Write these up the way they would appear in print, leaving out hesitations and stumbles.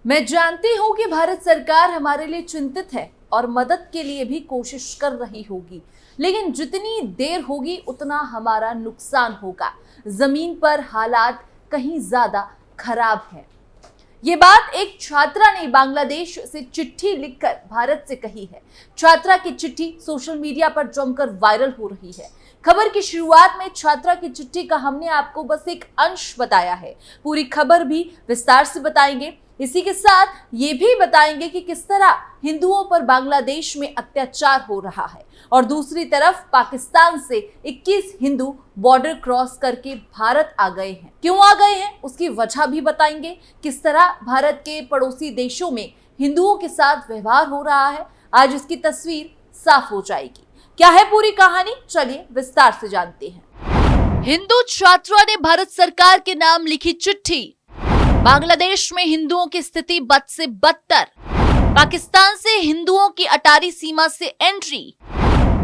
मैं जानती हूँ कि भारत सरकार हमारे लिए चिंतित है और मदद के लिए भी कोशिश कर रही होगी, लेकिन जितनी देर होगी उतना हमारा नुकसान होगा। जमीन पर हालात कहीं ज्यादा खराब है। ये बात एक छात्रा ने बांग्लादेश से चिट्ठी लिखकर भारत से कही है। छात्रा की चिट्ठी सोशल मीडिया पर जमकर वायरल हो रही है। खबर की शुरुआत में छात्रा की चिट्ठी का हमने आपको बस एक अंश बताया है। पूरी खबर भी विस्तार से बताएंगे। इसी के साथ ये भी बताएंगे कि किस तरह हिंदुओं पर बांग्लादेश में अत्याचार हो रहा है और दूसरी तरफ पाकिस्तान से 21 हिंदू बॉर्डर क्रॉस करके भारत आ गए हैं। क्यों आ गए हैं उसकी वजह भी बताएंगे। किस तरह भारत के पड़ोसी देशों में हिंदुओं के साथ व्यवहार हो रहा है, आज इसकी तस्वीर साफ हो जाएगी। क्या है पूरी कहानी, चलिए विस्तार से जानते हैं। हिंदू छात्रा ने भारत सरकार के नाम लिखी चिट्ठी। बांग्लादेश में हिंदुओं की स्थिति बद से बदतर। पाकिस्तान से हिंदुओं की अटारी सीमा से एंट्री।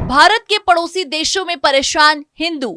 भारत के पड़ोसी देशों में परेशान हिंदू।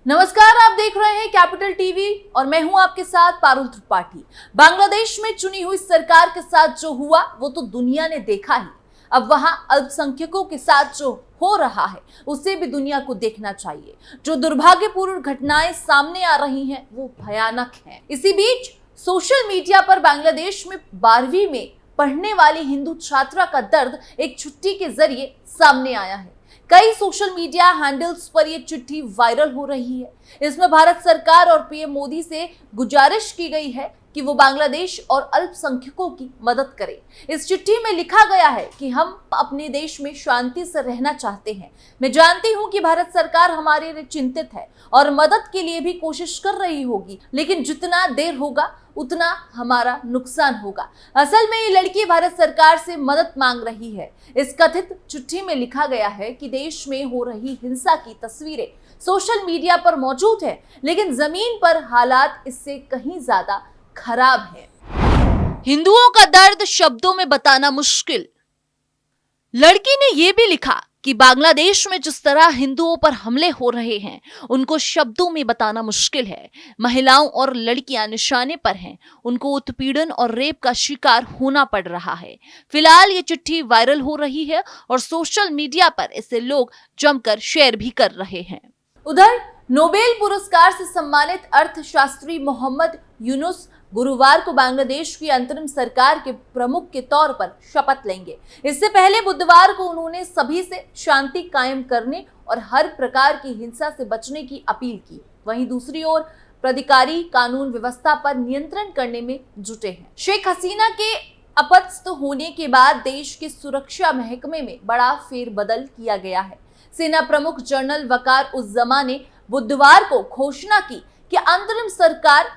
नमस्कार, आप देख रहे हैं कैपिटल टीवी और मैं हूं आपके साथ पारुल त्रिपाठी। बांग्लादेश में चुनी हुई सरकार के साथ जो हुआ वो तो दुनिया ने देखा ही। अब वहां अल्पसंख्यकों के साथ जो हो रहा है उसे भी दुनिया को देखना चाहिए। जो दुर्भाग्यपूर्ण घटनाएं सामने आ रही हैं वो भयानक हैं। इसी बीच सोशल मीडिया पर बांग्लादेश में 12वीं में पढ़ने वाली हिंदू छात्रा का दर्द एक चिट्ठी के जरिए सामने आया है। कई सोशल मीडिया हैंडल्स पर यह चिट्ठी वायरल हो रही है। इसमें भारत सरकार और पीएम मोदी से गुजारिश की गई है कि वो बांग्लादेश और अल्पसंख्यकों की मदद करें। इस चिट्ठी में लिखा गया है कि हम अपने देश में शांति से रहना चाहते हैं। मैं जानती हूं कि भारत सरकार हमारे लिए चिंतित है और मदद के लिए भी कोशिश कर रही होगी, लेकिन जितना देर होगा उतना हमारा नुकसान होगा। असल में ये लड़की भारत सरकार से मदद मांग रही है। इस कथित चिट्ठी में लिखा गया है कि देश में हो रही हिंसा की तस्वीरें सोशल मीडिया पर मौजूद है, लेकिन जमीन पर हालात इससे कहीं ज्यादा खराब है। हिंदुओं का दर्द शब्दों में बताना मुश्किल। लड़की ने यह भी लिखा कि बांग्लादेश में जिस तरह हिंदुओं पर हमले हो रहे हैं उनको शब्दों में बताना मुश्किल है। महिलाओं और लड़कियां निशाने पर हैं। उनको उत्पीड़न और रेप का शिकार होना पड़ रहा है। फिलहाल ये चिट्ठी वायरल हो रही है और सोशल मीडिया पर इसे लोग जमकर शेयर भी कर रहे हैं। उधर नोबेल पुरस्कार से सम्मानित अर्थशास्त्री मोहम्मद यूनुस गुरुवार को बांग्लादेश की अंतरिम सरकार के प्रमुख के तौर पर शपथ लेंगे। इससे पहले बुधवार को उन्होंने सभी से शांति कायम करने और हर प्रकार की हिंसा से बचने की अपील की। वहीं दूसरी ओर प्राधिकारी कानून व्यवस्था पर नियंत्रण करने में जुटे हैं। शेख हसीना के अपदस्थ होने के बाद देश के सुरक्षा महकमे में बड़ा फेरबदल किया गया है। सेना प्रमुख जनरल वकार उस जमा ने बुधवार को घोषणा की कि अंतरिम सरकार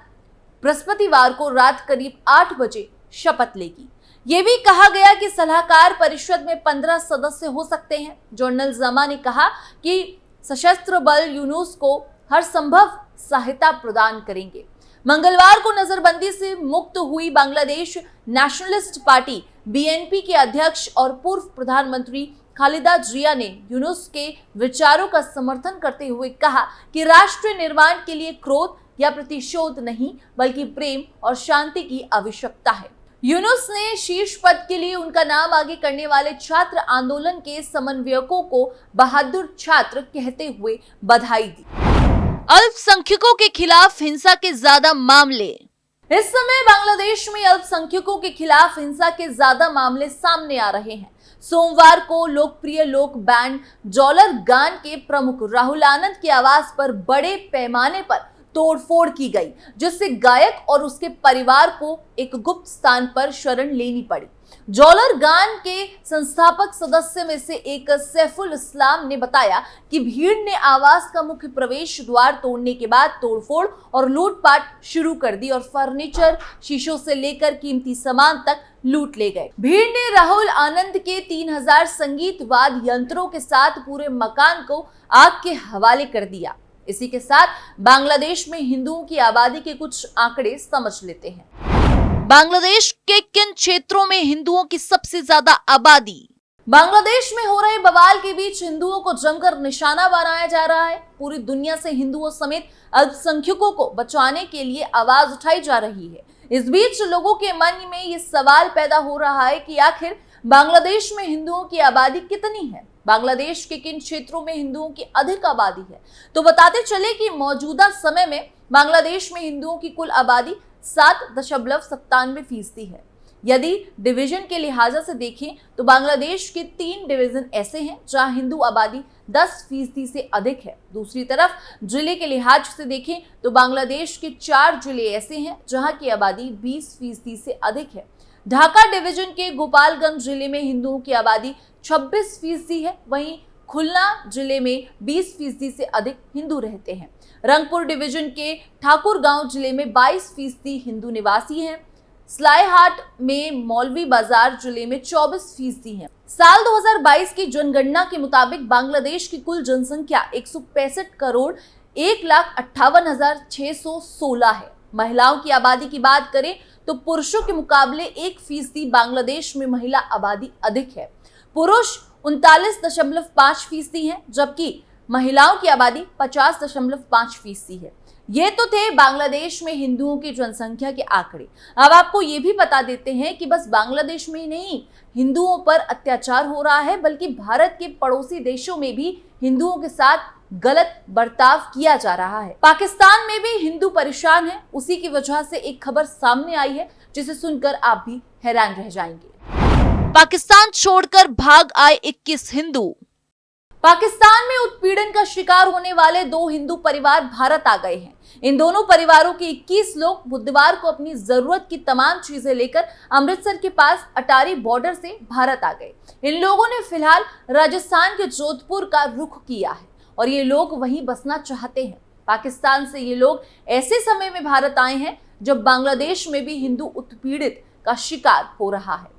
बृहस्पतिवार को रात करीब 8 बजे शपथ लेगी। यह भी कहा गया कि सलाहकार परिषद में 15 सदस्य हो सकते हैं। जनरल जमा ने कहा कि सशस्त्र बल यूनुस को हर संभव सहायता प्रदान करेंगे। मंगलवार को नजरबंदी से मुक्त हुई बांग्लादेश नेशनलिस्ट पार्टी बीएनपी के अध्यक्ष और पूर्व प्रधानमंत्री खालिदा जिया ने यूनुस के विचारों का समर्थन करते हुए कहा कि राष्ट्र निर्माण के लिए क्रोध या प्रतिशोध नहीं बल्कि प्रेम और शांति की आवश्यकता है। यूनुस ने शीर्ष पद के लिए उनका नाम आगे करने वाले छात्र आंदोलन के समन्वयकों को बहादुर छात्र कहते हुए बधाई दी। अल्पसंख्यकों के खिलाफ हिंसा के ज्यादा मामले। इस समय बांग्लादेश में अल्पसंख्यकों के खिलाफ हिंसा के ज्यादा मामले सामने आ रहे हैं। सोमवार को लोकप्रिय लोक बैंड जॉलर गान के प्रमुख राहुल आनंद के आवास पर बड़े पैमाने पर तोड़फोड़ की गई, जिससे गायक और उसके परिवार को एक गुप्त स्थान पर शरण लेनी पड़ी। जॉलर गान के संस्थापक सदस्य में से एक सैफुल इस्लाम ने बताया कि भीड़ ने आवास का मुख्य प्रवेश द्वार तोड़ने के बाद तोड़फोड़ और लूटपाट शुरू कर दी और फर्नीचर, शीशों से लेकर कीमती सामान तक लूट ले गए। भीड़ ने राहुल आनंद के 3000 संगीत वाद्य यंत्रों के साथ पूरे मकान को आग के हवाले कर दिया। इसी के साथ बांग्लादेश में हिंदुओं की आबादी के कुछ आंकड़े समझ लेते हैं। बांग्लादेश के किन क्षेत्रों में हिंदुओं की सबसे ज्यादा आबादी? बांग्लादेश में हो रहे बवाल के बीच हिंदुओं को जमकर निशाना बनाया जा रहा है। पूरी दुनिया से हिंदुओं समेत अल्पसंख्यकों को बचाने के लिए आवाज उठाई जा रही है। इस बीच लोगों के मन में ये सवाल पैदा हो रहा है कि आखिर बांग्लादेश में हिंदुओं की आबादी कितनी है, बांग्लादेश के किन क्षेत्रों में हिंदुओं की अधिक आबादी है। तो बताते चले कि मौजूदा समय में बांग्लादेश में हिंदुओं की कुल आबादी 7.97% है। यदि डिवीजन के लिहाजा से देखें तो बांग्लादेश के 3 डिवीजन ऐसे हैं जहां हिंदू आबादी 10% से अधिक है। दूसरी तरफ जिले के लिहाज से देखें तो बांग्लादेश के 4 जिले ऐसे हैं जहां की आबादी 20% से अधिक है। ढाका डिवीजन के गोपालगंज जिले में हिंदुओं की आबादी 26% है, वहीं खुलना जिले में 20% से अधिक हिंदू रहते हैं। रंगपुर डिवीजन के ठाकुरगांव जिले में 22% हिंदू निवासी हैं। सलाईहाट में मौलवी बाजार जिले में 24% है। साल 2022 की जनगणना के मुताबिक बांग्लादेश की कुल जनसंख्या 165 करोड़ 1,58,616 है। महिलाओं की आबादी की बात करें तो पुरुषों के मुकाबले 1% बांग्लादेश में महिला आबादी अधिक है। पुरुष 39.5% है, जबकि महिलाओं की आबादी 50.5% है। ये तो थे बांग्लादेश में हिंदुओं की जनसंख्या के आंकड़े। अब आपको ये भी बता देते हैं कि बस बांग्लादेश में ही नहीं हिंदुओं पर अत्याचार हो रहा है, बल्कि भारत के पड़ोसी देशों में भी हिंदुओं के साथ गलत बर्ताव किया जा रहा है। पाकिस्तान में भी हिंदू परेशान है। उसी की वजह से एक खबर सामने आई है जिसे सुनकर आप भी हैरान रह जाएंगे। पाकिस्तान छोड़कर भाग आए 21 हिंदू। पाकिस्तान में उत्पीड़न का शिकार होने वाले 2 हिंदू परिवार भारत आ गए हैं। इन दोनों परिवारों के 21 लोग बुधवार को अपनी जरूरत की तमाम चीजें लेकर अमृतसर के पास अटारी बॉर्डर से भारत आ गए। इन लोगों ने फिलहाल राजस्थान के जोधपुर का रुख किया है और ये लोग वहीं बसना चाहते हैं। पाकिस्तान से ये लोग ऐसे समय में भारत आए हैं जब बांग्लादेश में भी हिंदू उत्पीड़ित का शिकार हो रहा है।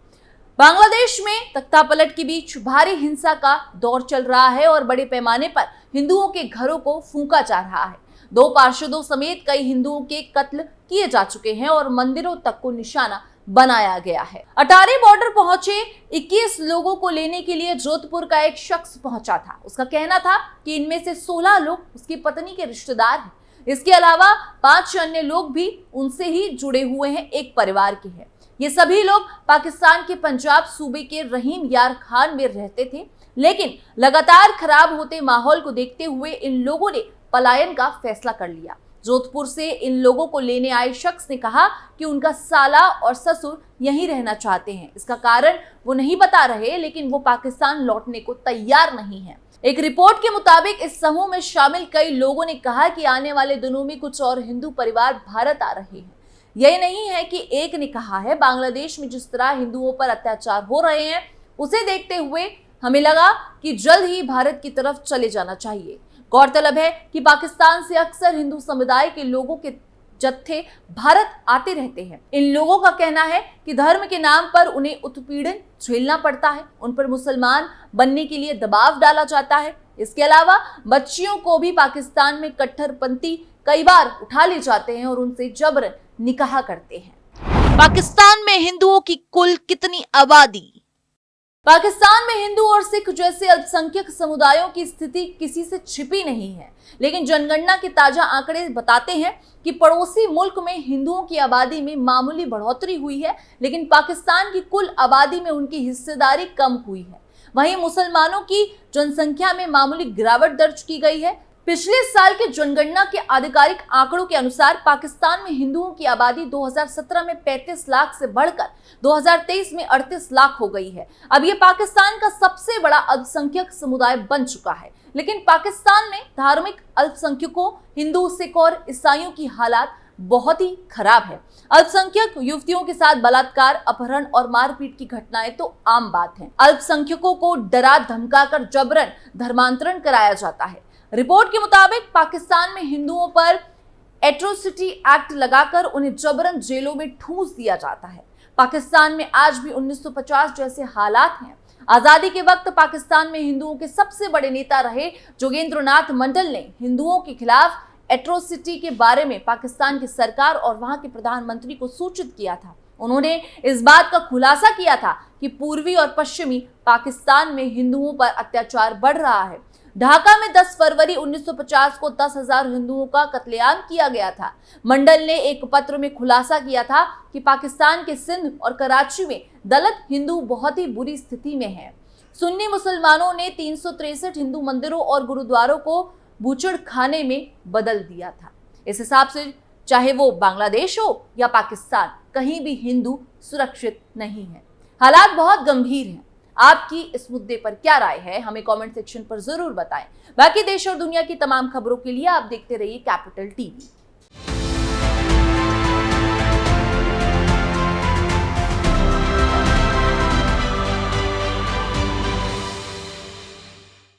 बांग्लादेश में तख्तापलट के बीच भारी हिंसा का दौर चल रहा है और बड़े पैमाने पर हिंदुओं के घरों को फूंका जा रहा है। 2 पार्षदों समेत कई हिंदुओं के कत्ल किए जा चुके हैं और मंदिरों तक को निशाना बनाया गया है। अटारी बॉर्डर पहुंचे 21 लोगों को लेने के लिए जोधपुर का एक शख्स पहुंचा था। उसका कहना था कि इनमें से 16 लोग उसकी पत्नी के रिश्तेदार हैं। इसके अलावा 5 अन्य लोग भी उनसे ही जुड़े हुए हैं, एक परिवार के हैं। ये सभी लोग पाकिस्तान के पंजाब सूबे के रहीम यार खान में रहते थे, लेकिन लगातार खराब होते माहौल को देखते हुए इन लोगों ने पलायन का फैसला कर लिया। जोधपुर से इन लोगों को लेने आए शख्स ने कहा कि उनका साला और ससुर यहीं रहना चाहते हैं। इसका कारण वो नहीं बता रहे, लेकिन वो पाकिस्तान लौटने को तैयार नहीं है। एक रिपोर्ट के मुताबिक इस समूह में शामिल कई लोगों ने कहा कि आने वाले दिनों में कुछ और हिंदू परिवार भारत आ रहे हैं। यही नहीं है कि एक ने कहा है, बांग्लादेश में जिस तरह हिंदुओं पर अत्याचार हो रहे हैं उसे देखते हुए हमें लगा कि जल्द ही भारत की तरफ चले जाना चाहिए। गौरतलब है कि पाकिस्तान से अक्सर हिंदू समुदाय के लोगों के जत्थे भारत आते रहते हैं। इन लोगों का कहना है कि धर्म के नाम पर उन्हें उत्पीड़न झेलना पड़ता है, उन पर मुसलमान बनने के लिए दबाव डाला जाता है। इसके अलावा बच्चियों को भी पाकिस्तान में कट्टरपंथी कई बार उठा ले जाते हैं और उनसे जबरन निकाह करते हैं। पाकिस्तान में हिंदुओं की कुल कितनी आबादी? पाकिस्तान में हिंदू और सिख जैसे अल्पसंख्यक समुदायों की स्थिति किसी से छिपी नहीं है, लेकिन जनगणना के ताजा आंकड़े बताते हैं कि पड़ोसी मुल्क में हिंदुओं की आबादी में मामूली बढ़ोतरी हुई है, लेकिन पाकिस्तान की कुल आबादी में उनकी हिस्सेदारी कम हुई है। वहीं मुसलमानों की जनसंख्या में मामूली गिरावट दर्ज की गई है। पिछले साल के जनगणना के आधिकारिक आंकड़ों के अनुसार पाकिस्तान में हिंदुओं की आबादी 2017 में 35 लाख से बढ़कर 2023 में 38 लाख हो गई है। अब ये पाकिस्तान का सबसे बड़ा अल्पसंख्यक समुदाय बन चुका है। लेकिन पाकिस्तान में धार्मिक अल्पसंख्यकों, हिंदू, सिख और ईसाइयों की हालात बहुत ही खराब है। अल्पसंख्यक युवतियों के साथ बलात्कार, अपहरण और मारपीट की घटनाएं तो आम बात है। अल्पसंख्यकों को डरा धमकाकर जबरन धर्मांतरण कराया जाता है। रिपोर्ट के मुताबिक पाकिस्तान में हिंदुओं पर एट्रोसिटी एक्ट लगाकर उन्हें जबरन जेलों में ठूंस दिया जाता है। पाकिस्तान में आज भी 1950 जैसे हालात हैं। आजादी के वक्त पाकिस्तान में हिंदुओं के सबसे बड़े नेता रहे जोगेंद्र नाथ मंडल ने हिंदुओं के खिलाफ एट्रोसिटी के बारे में पाकिस्तान की सरकार और वहां के प्रधानमंत्री को सूचित किया था। उन्होंने इस बात का खुलासा किया था कि पूर्वी और पश्चिमी पाकिस्तान में हिंदुओं पर अत्याचार बढ़ रहा है। ढाका में 10 फरवरी 1950 को 10,000 हिंदुओं का कत्लेआम किया गया था। मंडल ने एक पत्र में खुलासा किया था कि पाकिस्तान के सिंध और कराची में दलित हिंदू बहुत ही बुरी स्थिति में हैं। सुन्नी मुसलमानों ने 363 हिंदू मंदिरों और गुरुद्वारों को बूचड़ खाने में बदल दिया था। इस हिसाब से चाहे वो बांग्लादेश हो या पाकिस्तान, कहीं भी हिंदू सुरक्षित नहीं है। हालात बहुत गंभीर हैं। आपकी इस मुद्दे पर क्या राय है, हमें कमेंट सेक्शन पर जरूर बताएं। बाकी देश और दुनिया की तमाम खबरों के लिए आप देखते रहिए कैपिटल टीवी।